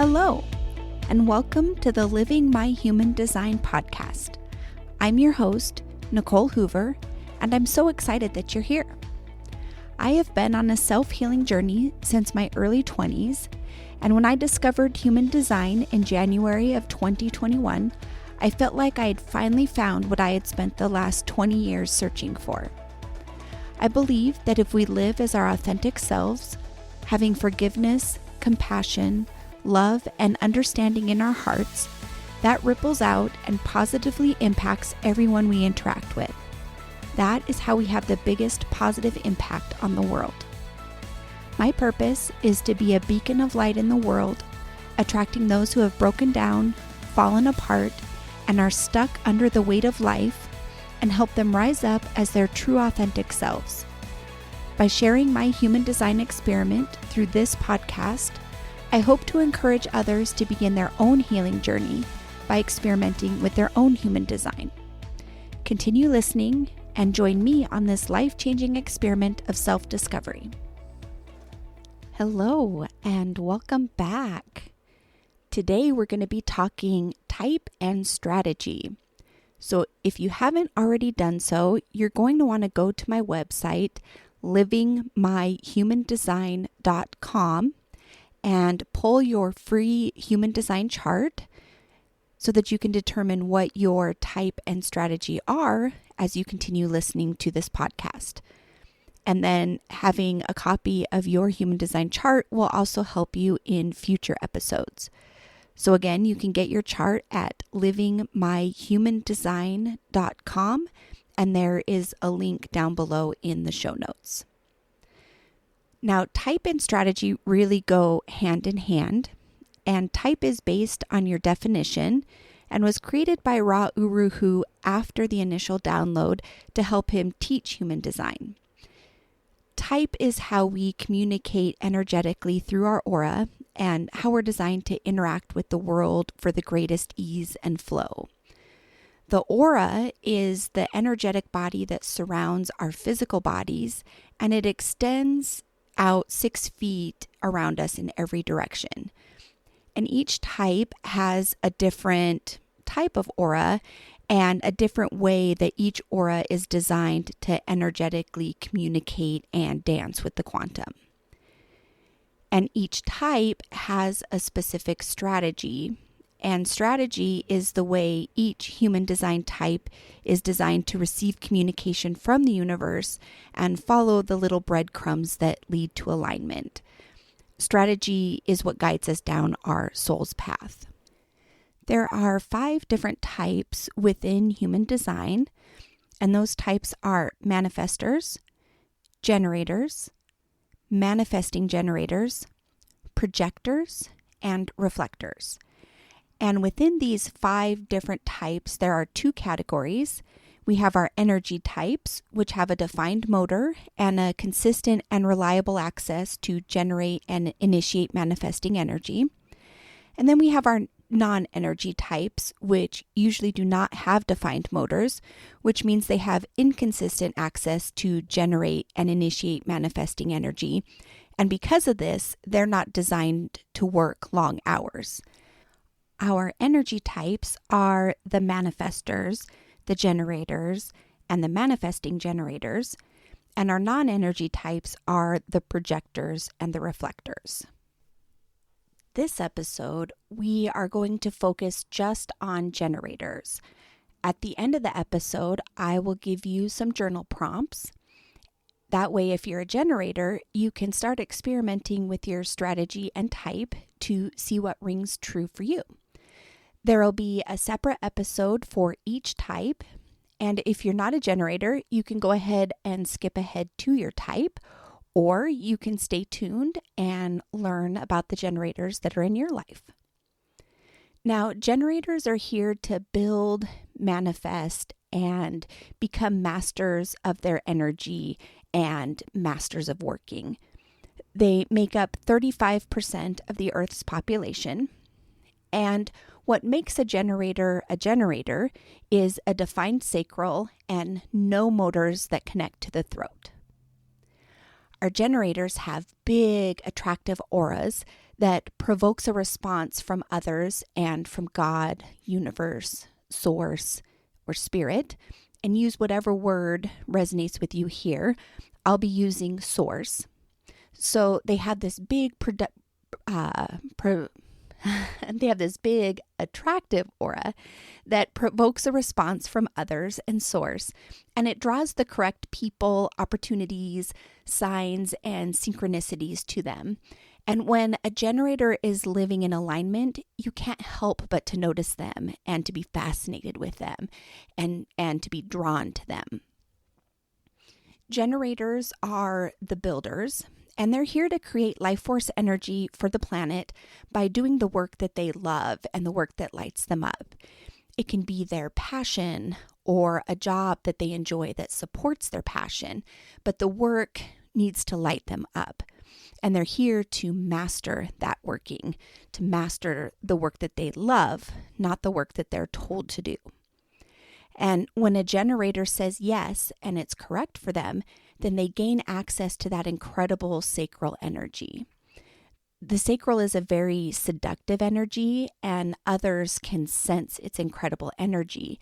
Hello, and welcome to the Living My Human Design podcast. I'm your host, Nicole Hoover, and I'm so excited that you're here. I have been on a self-healing journey since my early 20s, and when I discovered human design in January of 2021, I felt like I had finally found what I had spent the last 20 years searching for. I believe that if we live as our authentic selves, having forgiveness, compassion, love, and understanding in our hearts, that ripples out and positively impacts everyone we interact with. That is how we have the biggest positive impact on the world. My purpose is to be a beacon of light in the world, attracting those who have broken down, fallen apart, and are stuck under the weight of life, and help them rise up as their true authentic selves. By sharing my human design experiment through this podcast, I hope to encourage others to begin their own healing journey by experimenting with their own human design. Continue listening and join me on this life-changing experiment of self-discovery. Hello, and welcome back. Today we're going to be talking type and strategy. So if you haven't already done so, you're going to want to go to my website, livingmyhumandesign.com, and pull your free human design chart so that you can determine what your type and strategy are as you continue listening to this podcast. And then having a copy of your human design chart will also help you in future episodes. So again, you can get your chart at livingmyhumandesign.com, and there is a link down below in the show notes. Now, type and strategy really go hand in hand, and type is based on your definition and was created by Ra Uru after the initial download to help him teach human design. Type is how we communicate energetically through our aura and how we're designed to interact with the world for the greatest ease and flow. The aura is the energetic body that surrounds our physical bodies, and it extends out 6 feet around us in every direction. And each type has a different type of aura and a different way that each aura is designed to energetically communicate and dance with the quantum. And each type has a specific strategy, and strategy is the way each human design type is designed to receive communication from the universe and follow the little breadcrumbs that lead to alignment. Strategy is what guides us down our soul's path. There are 5 different types within human design, and those types are manifestors, generators, manifesting generators, projectors, and reflectors. And within these 5 different types, there are 2 categories. We have our energy types, which have a defined motor and a consistent and reliable access to generate and initiate manifesting energy. And then we have our non-energy types, which usually do not have defined motors, which means they have inconsistent access to generate and initiate manifesting energy. And because of this, they're not designed to work long hours. Our energy types are the manifestors, the generators, and the manifesting generators, and our non-energy types are the projectors and the reflectors. This episode, we are going to focus just on generators. At the end of the episode, I will give you some journal prompts. That way, if you're a generator, you can start experimenting with your strategy and type to see what rings true for you. There will be a separate episode for each type, and if you're not a generator, you can go ahead and skip ahead to your type, or you can stay tuned and learn about the generators that are in your life. Now, generators are here to build, manifest, and become masters of their energy and masters of working. They make up 35% of the Earth's population, and what makes a generator is a defined sacral and no motors that connect to the throat. our generators have big, attractive auras that provokes a response from others and from God, universe, source, or spirit. And use whatever word resonates with you here. I'll be using source. So they have this big they have this big attractive aura that provokes a response from others and source, and it draws the correct people, opportunities, signs, and synchronicities to them. And when a generator is living in alignment, you can't help but to notice them and to be fascinated with them and to be drawn to them. Generators are the builders, and they're here to create life force energy for the planet by doing the work that they love and the work that lights them up. It can be their passion or a job that they enjoy that supports their passion, but the work needs to light them up. And they're here to master that working, to master the work that they love, not the work that they're told to do. And when a generator says yes, and it's correct for them, then they gain access to that incredible sacral energy. The sacral is a very seductive energy, and others can sense its incredible energy.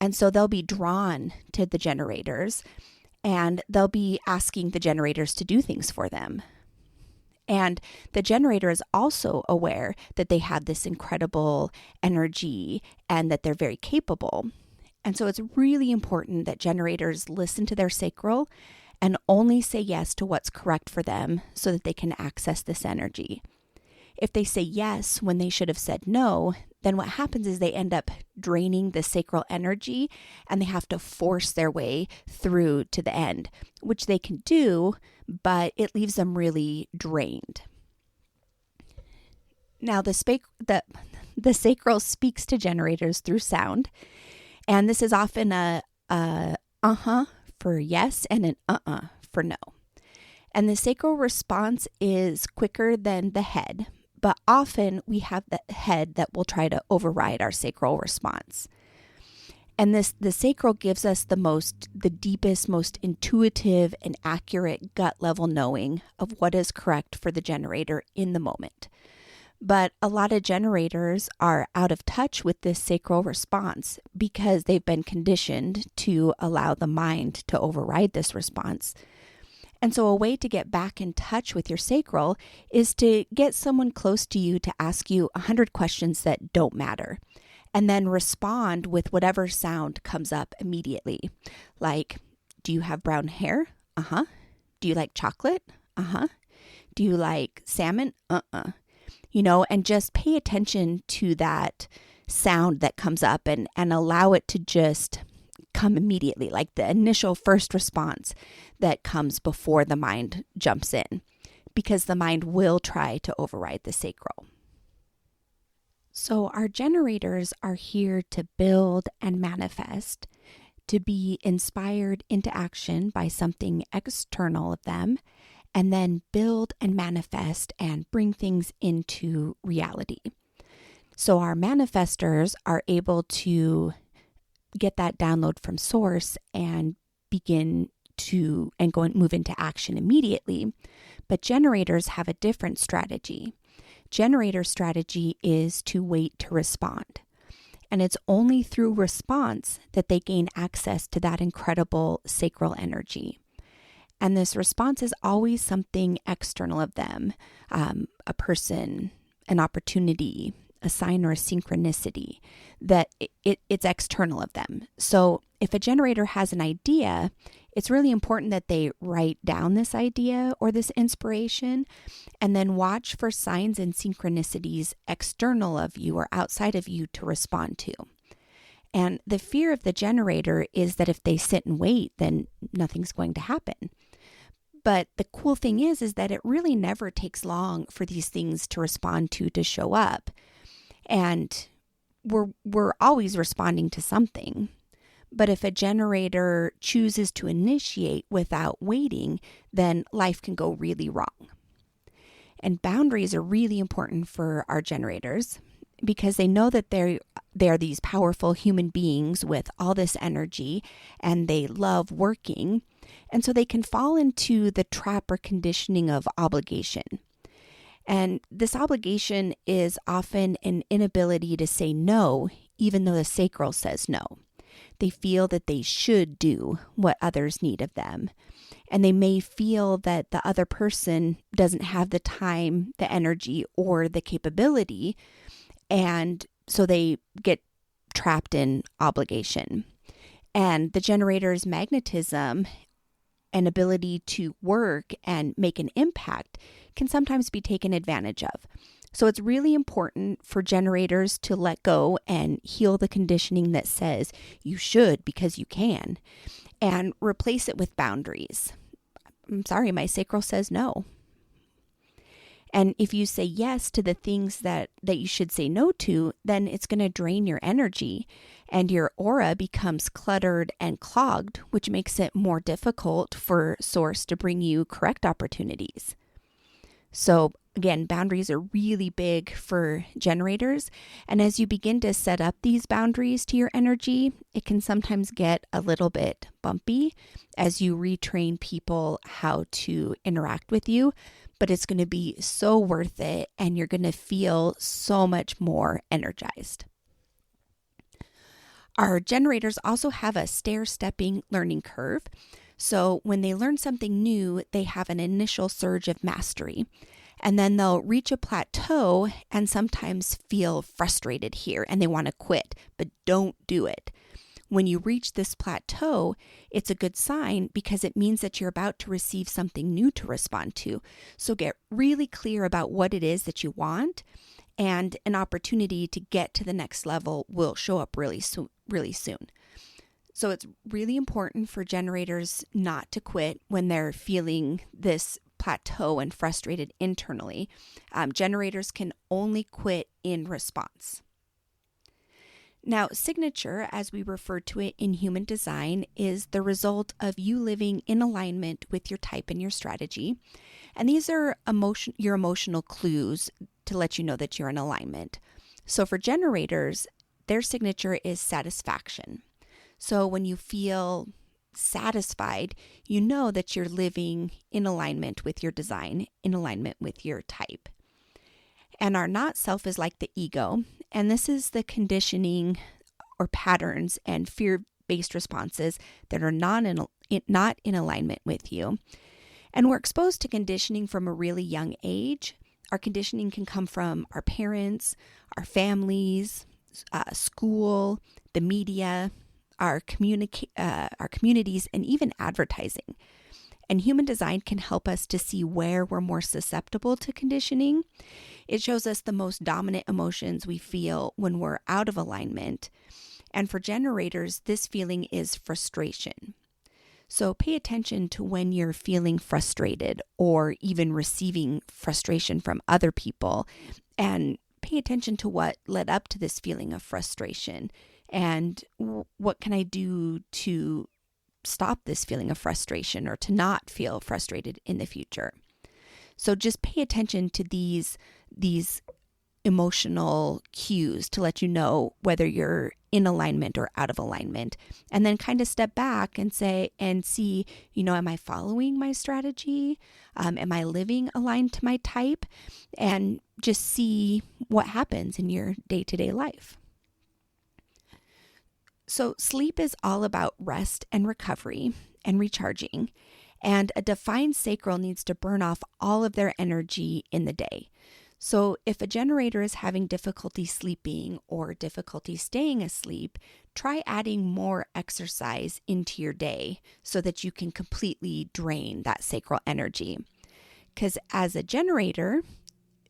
And so they'll be drawn to the generators, and they'll be asking the generators to do things for them. And the generator is also aware that they have this incredible energy and that they're very capable. And so it's really important that generators listen to their sacral and only say yes to what's correct for them so that they can access this energy. If they say yes when they should have said no, then what happens is they end up draining the sacral energy and they have to force their way through to the end, which they can do, but it leaves them really drained. Now, the sacral speaks to generators through sound, and this is often a uh-huh for yes and an uh-uh for no. And the sacral response is quicker than the head, but often we have the head that will try to override our sacral response. And the sacral gives us the deepest, most intuitive and accurate gut level knowing of what is correct for the generator in the moment. But a lot of generators are out of touch with this sacral response because they've been conditioned to allow the mind to override this response. And so a way to get back in touch with your sacral is to get someone close to you to ask you 100 questions that don't matter, and then respond with whatever sound comes up immediately. Like, do you have brown hair? Uh-huh. Do you like chocolate? Uh-huh. Do you like salmon? Uh-uh. And just pay attention to that sound that comes up and allow it to just come immediately, like the initial first response that comes before the mind jumps in, because the mind will try to override the sacral. So our generators are here to build and manifest, to be inspired into action by something external of them, and then build and manifest and bring things into reality. So our manifestors are able to get that download from source and begin to move into action immediately. But generators have a different strategy. Generator strategy is to wait to respond. And it's only through response that they gain access to that incredible sacral energy. And this response is always something external of them, a person, an opportunity, a sign or a synchronicity, that it's external of them. So if a generator has an idea, it's really important that they write down this idea or this inspiration and then watch for signs and synchronicities external of you or outside of you to respond to. And the fear of the generator is that if they sit and wait, then nothing's going to happen. But the cool thing is that it really never takes long for these things to respond to show up. And we're always responding to something. But if a generator chooses to initiate without waiting, then life can go really wrong. And boundaries are really important for our generators because they know that they're these powerful human beings with all this energy and they love working. And so they can fall into the trap or conditioning of obligation. And this obligation is often an inability to say no, even though the sacral says no. They feel that they should do what others need of them. And they may feel that the other person doesn't have the time, the energy, or the capability. And so they get trapped in obligation. And the generator's magnetism and ability to work and make an impact can sometimes be taken advantage of. So it's really important for generators to let go and heal the conditioning that says you should because you can, and replace it with boundaries. I'm sorry, my sacral says no. And if you say yes to the things that you should say no to, then it's going to drain your energy and your aura becomes cluttered and clogged, which makes it more difficult for Source to bring you correct opportunities. So again, boundaries are really big for generators. And as you begin to set up these boundaries to your energy, it can sometimes get a little bit bumpy as you retrain people how to interact with you. But it's going to be so worth it, and you're going to feel so much more energized. Our generators also have a stair-stepping learning curve. So when they learn something new, they have an initial surge of mastery. And then they'll reach a plateau and sometimes feel frustrated here and they want to quit, but don't do it. When you reach this plateau, it's a good sign because it means that you're about to receive something new to respond to. So get really clear about what it is that you want, and an opportunity to get to the next level will show up really soon. So it's really important for generators not to quit when they're feeling this plateau and frustrated internally. Generators can only quit in response. Now, signature, as we refer to it in human design, is the result of you living in alignment with your type and your strategy. And these are your emotional clues to let you know that you're in alignment. So for generators, their signature is satisfaction. So when you feel satisfied, you know that you're living in alignment with your design, in alignment with your type. And our not self is like the ego. And this is the conditioning or patterns and fear-based responses that are not in alignment with you. And we're exposed to conditioning from a really young age. Our conditioning can come from our parents, our families, school, the media, our communities, and even advertising. And human design can help us to see where we're more susceptible to conditioning. It shows us the most dominant emotions we feel when we're out of alignment. And for generators, this feeling is frustration. So pay attention to when you're feeling frustrated or even receiving frustration from other people, and pay attention to what led up to this feeling of frustration and what can I do to stop this feeling of frustration or to not feel frustrated in the future. So just pay attention to these emotional cues to let you know whether you're in alignment or out of alignment, and then kind of step back and see, am I following my strategy? Am I living aligned to my type? And just see what happens in your day-to-day life. So sleep is all about rest and recovery and recharging, and a defined sacral needs to burn off all of their energy in the day. So if a generator is having difficulty sleeping or difficulty staying asleep, try adding more exercise into your day so that you can completely drain that sacral energy. Because as a generator,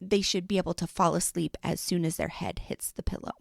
they should be able to fall asleep as soon as their head hits the pillow.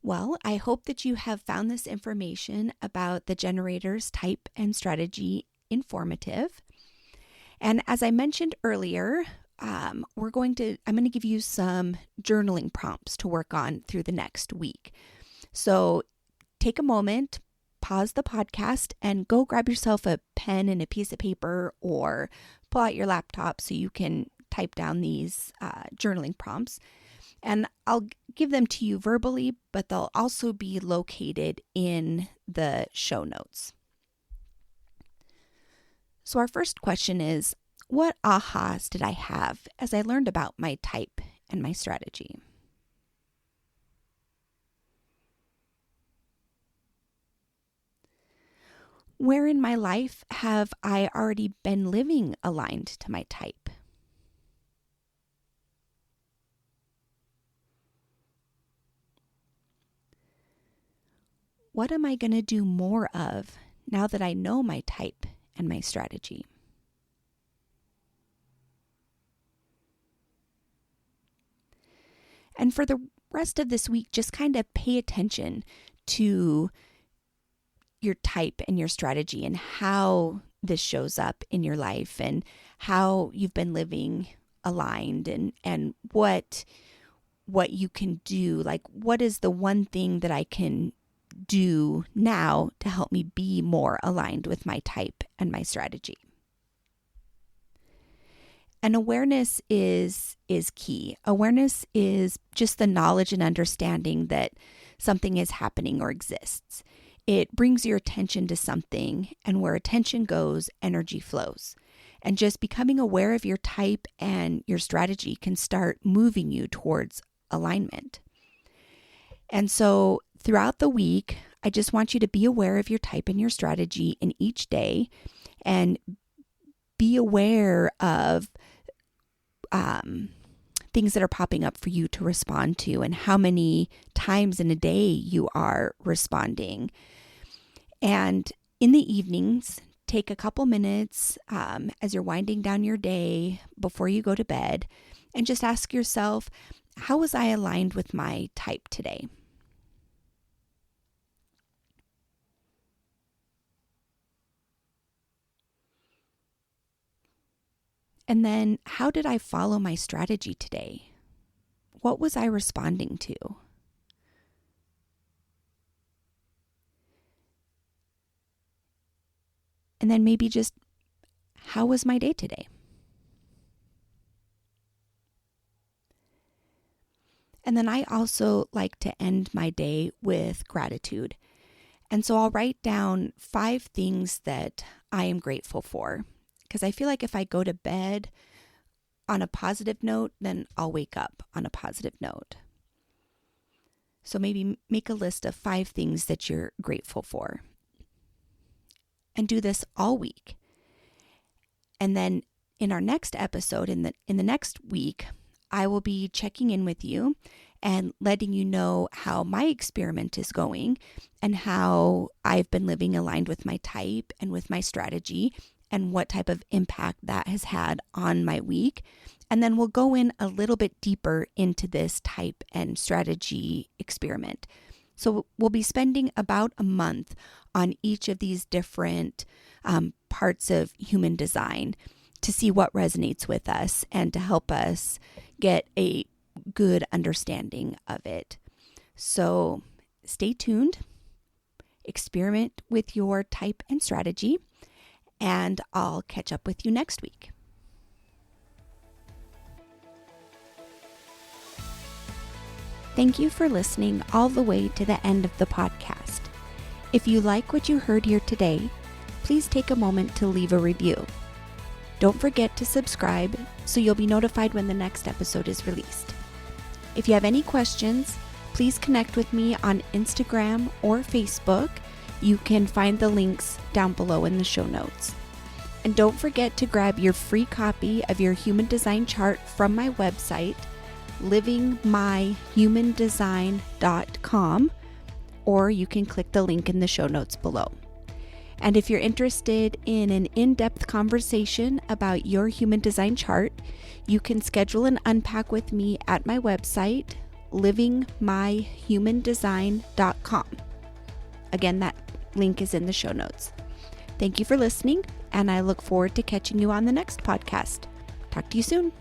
Well, I hope that you have found this information about the generator's type and strategy informative. And as I mentioned earlier, I'm going to give you some journaling prompts to work on through the next week. So take a moment, pause the podcast, and go grab yourself a pen and a piece of paper, or pull out your laptop so you can type down these journaling prompts, and I'll give them to you verbally, but they'll also be located in the show notes. So our first question is, what ahas did I have as I learned about my type and my strategy? Where in my life have I already been living aligned to my type? What am I going to do more of now that I know my type and my strategy? And for the rest of this week, just kind of pay attention to your type and your strategy and how this shows up in your life and how you've been living aligned and what you can do. Like, what is the one thing that I can do now to help me be more aligned with my type and my strategy? And awareness is key. Awareness is just the knowledge and understanding that something is happening or exists. It brings your attention to something, and where attention goes, energy flows. And just becoming aware of your type and your strategy can start moving you towards alignment. And so throughout the week, I just want you to be aware of your type and your strategy in each day, and be aware of things that are popping up for you to respond to and how many times in a day you are responding. And in the evenings, take a couple minutes as you're winding down your day before you go to bed, and just ask yourself, how was I aligned with my type today? And then, how did I follow my strategy today? What was I responding to? And then maybe just, how was my day today? And then I also like to end my day with gratitude. And so I'll write down 5 things that I am grateful for. Because I feel like if I go to bed on a positive note, then I'll wake up on a positive note. So maybe make a list of 5 things that you're grateful for. And do this all week. And then in our next episode, in the next week, I will be checking in with you and letting you know how my experiment is going and how I've been living aligned with my type and with my strategy, and what type of impact that has had on my week. And then we'll go in a little bit deeper into this type and strategy experiment. So we'll be spending about a month on each of these different parts of human design to see what resonates with us and to help us get a good understanding of it. So stay tuned, experiment with your type and strategy, and I'll catch up with you next week. Thank you for listening all the way to the end of the podcast. If you like what you heard here today, please take a moment to leave a review. Don't forget to subscribe so you'll be notified when the next episode is released. If you have any questions, please connect with me on Instagram or Facebook. You can find the links down below in the show notes. And don't forget to grab your free copy of your human design chart from my website, livingmyhumandesign.com, or you can click the link in the show notes below. And if you're interested in an in-depth conversation about your human design chart, you can schedule an unpack with me at my website, livingmyhumandesign.com. Again, that link is in the show notes. Thank you for listening, and I look forward to catching you on the next podcast. Talk to you soon.